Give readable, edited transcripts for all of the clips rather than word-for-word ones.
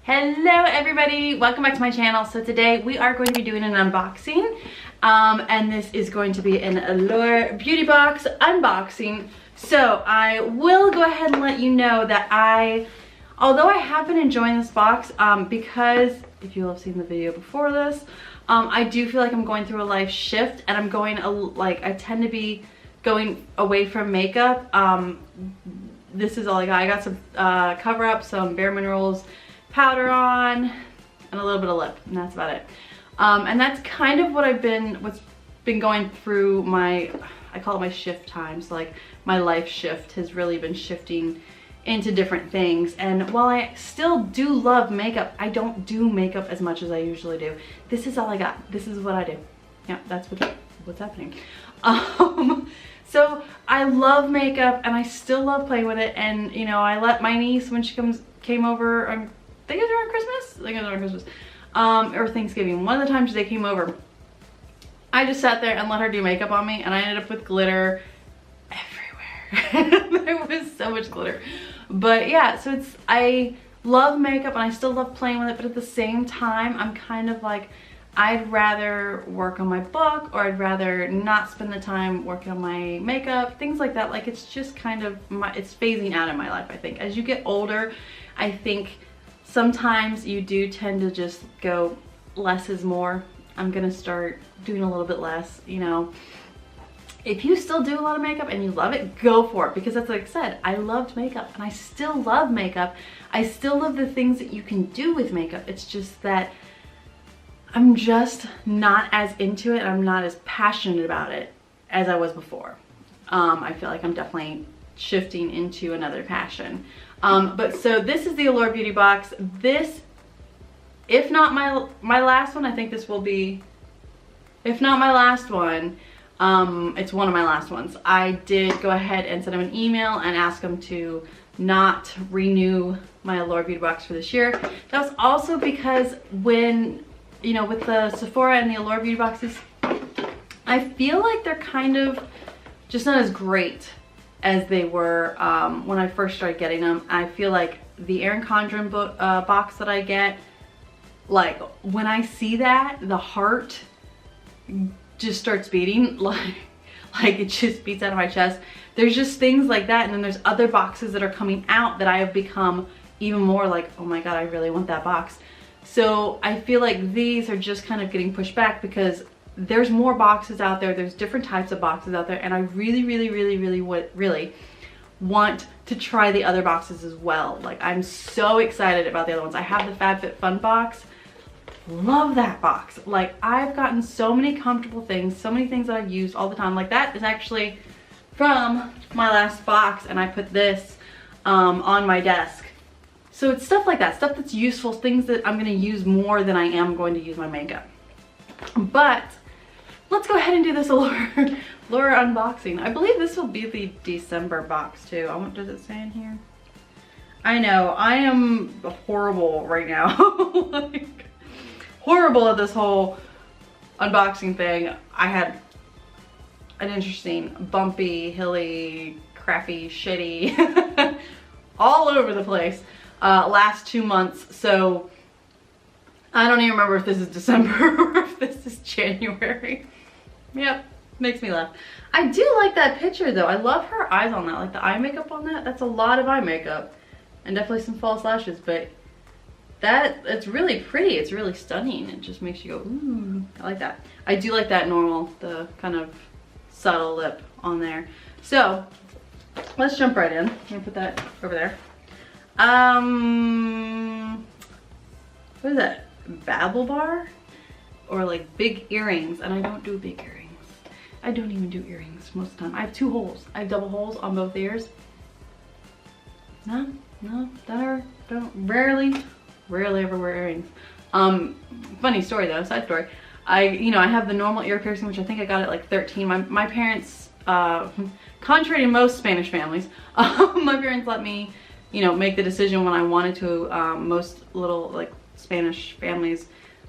Hello everybody, welcome back to my channel. So today we are going to be doing an unboxing and this is going to be an Allure beauty box unboxing. So I will go ahead and let you know that although I have been enjoying this box because if you have seen the video before this, I do feel like I'm going through a life shift and I'm going I tend to be going away from makeup. This is all I got. I got some cover up, some Bare Minerals powder on, and a little bit of lip, and that's about it. And that's kind of what's been going through I call it my shift times. Like my life shift has really been shifting into different things. And while I still do love makeup, I don't do makeup as much as I usually do. This is all I got. This is what I do. Yeah, that's what's happening. So I love makeup and I still love playing with it. And you know, I let my niece, when she came over, I think it was around Christmas? I think it was around Christmas. Or Thanksgiving. One of the times they came over, I just sat there and let her do makeup on me, and I ended up with glitter everywhere. There was so much glitter. But yeah, so I love makeup and I still love playing with it, but at the same time, I'm kind of like, I'd rather work on my book, or I'd rather not spend the time working on my makeup, things like that. Like, it's just kind of, it's phasing out of my life, I think. As you get older, I think sometimes you do tend to just go, less is more. I'm gonna start doing a little bit less, you know. If you still do a lot of makeup and you love it, go for it, because that's like I said, I loved makeup and I still love makeup. I still love the things that you can do with makeup. It's just that I'm just not as into it and I'm not as passionate about it as I was before. I feel like I'm definitely shifting into another passion. But so this is the Allure beauty box. This, if not my last one, I think this will be, if not my last one, it's one of my last ones. I did go ahead and send them an email and ask them to not renew my Allure beauty box for this year. That was also because when, you know, with the Sephora and the Allure beauty boxes, I feel like they're kind of just not as great as they were when I first started getting them. I feel like the Erin Condren box that I get, like when I see that, the heart just starts beating, like it just beats out of my chest. There's just things like that, and then there's other boxes that are coming out that I have become even more like, oh my god, I really want that box. So I feel like these are just kind of getting pushed back because there's more boxes out there, there's different types of boxes out there, and I really want to try the other boxes as well. Like, I'm so excited about the other ones. I have the FabFitFun box. Love that box. Like, I've gotten so many comfortable things, so many things that I've used all the time. Like, that is actually from my last box, and I put this on my desk. So it's stuff like that, stuff that's useful, things that I'm gonna use more than I am going to use my makeup. But let's go ahead and do this Allure unboxing. I believe this will be the December box too. Does it say in here? I know, I am horrible right now. Like, horrible at this whole unboxing thing. I had an interesting, bumpy, hilly, crappy, shitty, all over the place last 2 months. So I don't even remember if this is December or if this is January. Yep, makes me laugh. I do like that picture though. I love her eyes on that, like the eye makeup on that. That's a lot of eye makeup and definitely some false lashes, but it's really pretty. It's really stunning. It just makes you go, ooh, I like that. I do like that normal, the kind of subtle lip on there. So let's jump right in. I'm gonna put that over there. What is that? Babble bar? Or like big earrings, and I don't do big earrings. I don't even do earrings most of the time. I have 2 holes. I have double holes on both ears. No, rarely ever wear earrings. Funny story though, side story. I have the normal ear piercing, which I think I got at like 13. My parents, contrary to most Spanish families, my parents let me, you know, make the decision when I wanted to. Most little like Spanish families,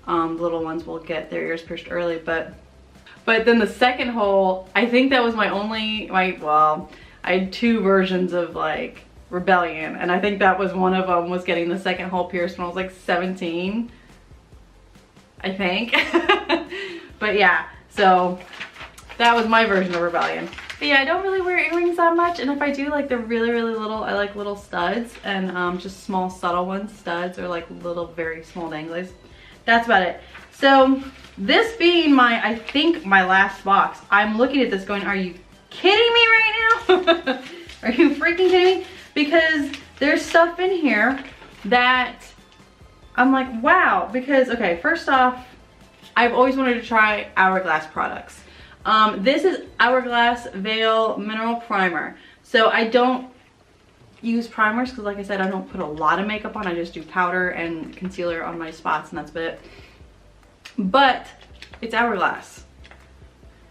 little ones will get their ears pierced early, but then the second hole, I think that was my only, well, I had 2 versions of like rebellion, and I think that was one of them, was getting the second hole pierced when I was like 17, I think. But yeah, so that was my version of rebellion. But yeah, I don't really wear earrings that much, and if I do, like, they're really, really little. I like little studs, and just small, subtle ones, studs, or like little, very small danglies. That's about it. So this being my, I think, my last box, I'm looking at this going, are you kidding me right now? Are you freaking kidding me? Because there's stuff in here that I'm like, wow. Because, okay, first off, I've always wanted to try Hourglass products. This is Hourglass Veil Mineral Primer. So I don't use primers because, like I said, I don't put a lot of makeup on. I just do powder and concealer on my spots, and that's about it. But it's Hourglass.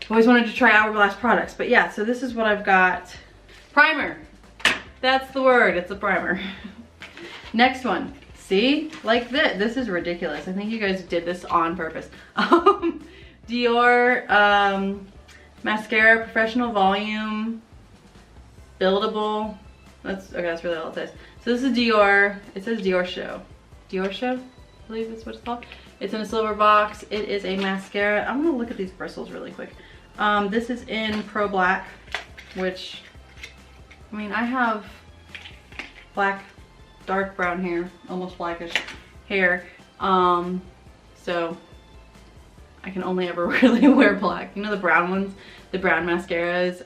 I've always wanted to try Hourglass products. But yeah, so this is what I've got. Primer. That's the word. It's a primer. Next one. See? Like this. This is ridiculous. I think you guys did this on purpose. Dior mascara, professional volume, buildable. That's okay. That's really all it says. So this is Dior. It says Dior Show. Dior Show, I believe that's what it's called. It's in a silver box. It is a mascara. I'm gonna look at these bristles really quick. This is in Pro Black, which, I mean, I have black, dark brown hair, almost blackish hair. So I can only ever really wear black. You know the brown ones, the brown mascaras?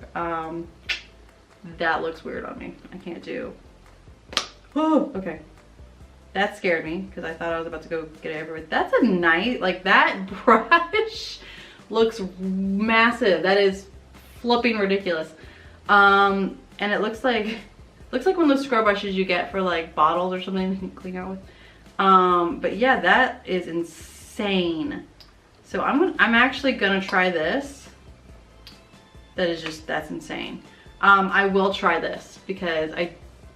That looks weird on me. I can't do. Oh, okay. That scared me because I thought I was about to go get it everywhere. That's a nice, like, that brush looks massive. That is flipping ridiculous. And it looks like one of those scrub brushes you get for like bottles or something you can clean out with. But yeah, that is insane. So I'm actually gonna try this. That's insane. I will try this because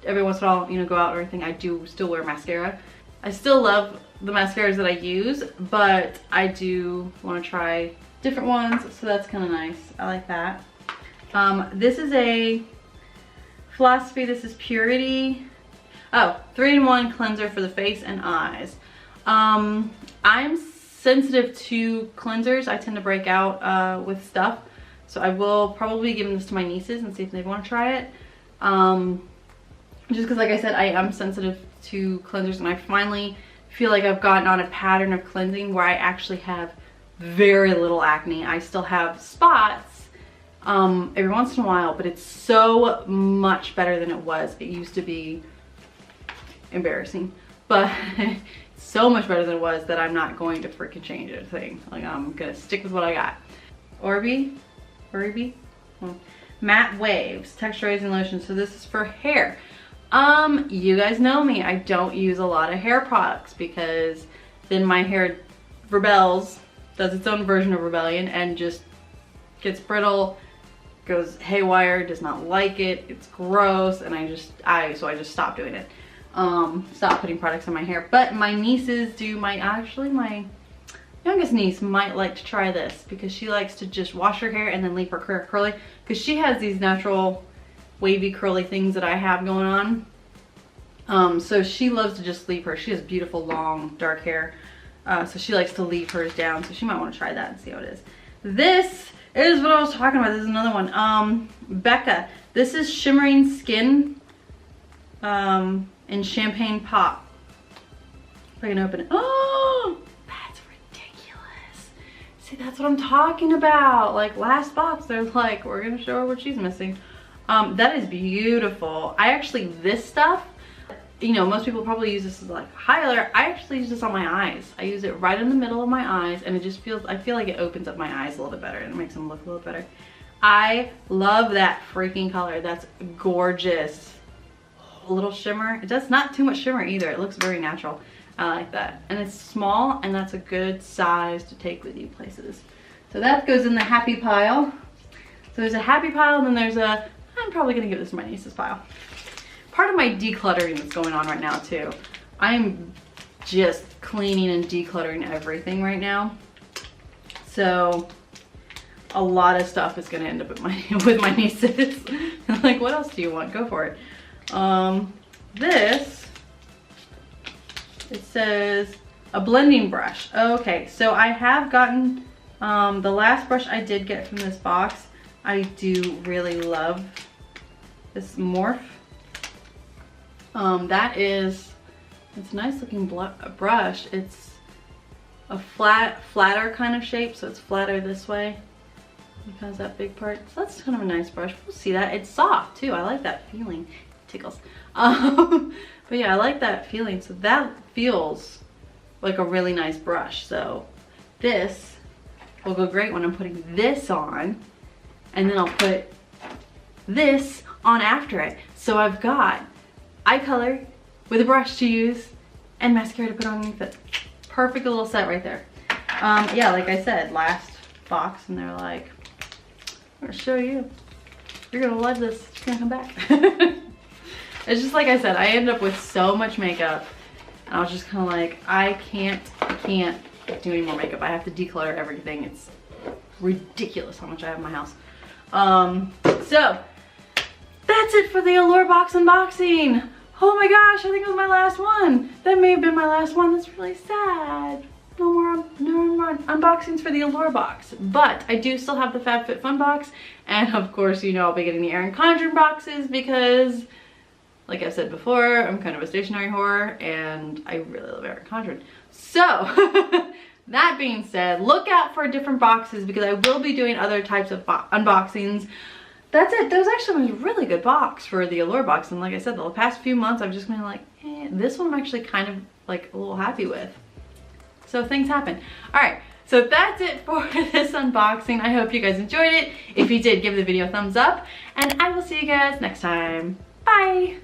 every once in a while, you know, go out or anything, I do still wear mascara. I still love the mascaras that I use, but I do want to try different ones, so that's kind of nice. I like that. This is a Philosophy. This is Purity. Oh, 3-in-1 cleanser for the face and eyes. I'm sensitive to cleansers. I tend to break out with stuff, so I will probably be giving this to my nieces and see if they want to try it. Just because, like I said, I am sensitive to cleansers, and I finally feel like I've gotten on a pattern of cleansing where I actually have very little acne. I still have spots every once in a while, but it's so much better than it was. It used to be embarrassing, but it's so much better than it was that I'm not going to freaking change a thing. Like, I'm gonna stick with what I got. Orbi? Matte Waves Texturizing Lotion. So this is for hair. You guys know me, I don't use a lot of hair products because then my hair rebels, does its own version of rebellion, and just gets brittle, goes haywire, does not like it, it's gross, and so I just stopped doing it. Stop putting products on my hair. But my nieces do. My youngest niece might like to try this because she likes to just wash her hair and then leave her hair curly, because she has these natural wavy curly things that I have going on. So she loves to just leave her. She has beautiful long dark hair, so she likes to leave hers down, so she might want to try that and see how it is. This is what I was talking about. This is another one. Becca. This is Shimmering Skin in Champagne Pop. If I can open it. Oh, that's ridiculous. See, that's what I'm talking about. Like, last box, they're like, we're gonna show her what she's missing. That is beautiful. This stuff, you know, most people probably use this as like a highlighter. I actually use this on my eyes. I use it right in the middle of my eyes, and it just feels, I feel like it opens up my eyes a little bit better and it makes them look a little better. I love that freaking color. That's gorgeous. A little shimmer. It does not too much shimmer either. It looks very natural. I like that. And it's small, and that's a good size to take with you places. So that goes in the happy pile. So there's a happy pile, and then there's a, I'm probably gonna give this to my niece's pile. Part of my decluttering that's going on right now too. I'm just cleaning and decluttering everything right now. So a lot of stuff is gonna end up with my nieces. Like, what else do you want? Go for it. This, it says a blending brush. Okay, so I have gotten the last brush I did get from this box. I do really love this Morph. It's a nice looking brush. It's a flatter kind of shape, so it's flatter this way. Because that big part, so that's kind of a nice brush. We'll see that. It's soft too. I like that feeling. It tickles. But yeah, I like that feeling. So that feels like a really nice brush. So this will go great when I'm putting this on, and then I'll put this on after it. So I've got eye color with a brush to use and mascara to put underneath it. Perfect little set right there. Yeah, like I said, last box, and they're like, I'm gonna show you. You're gonna love this. It's gonna come back. It's just like I said, I ended up with so much makeup, and I was just kind of like, I can't do any more makeup. I have to declutter everything. It's ridiculous how much I have in my house. So that's it for the Allure box unboxing. Oh my gosh, I think it was my last one. That may have been my last one. That's really sad. No more unboxings for the Allure box. But I do still have the FabFitFun box. And of course, you know I'll be getting the Erin Condren boxes because, like I've said before, I'm kind of a stationery whore and I really love Erin Condren. So, that being said, look out for different boxes because I will be doing other types of unboxings. That's it. That was actually a really good box for the Allure box. And like I said, the past few months, I've just been like, this one I'm actually kind of like a little happy with. So things happen. All right, so that's it for this unboxing. I hope you guys enjoyed it. If you did, give the video a thumbs up, and I will see you guys next time. Bye.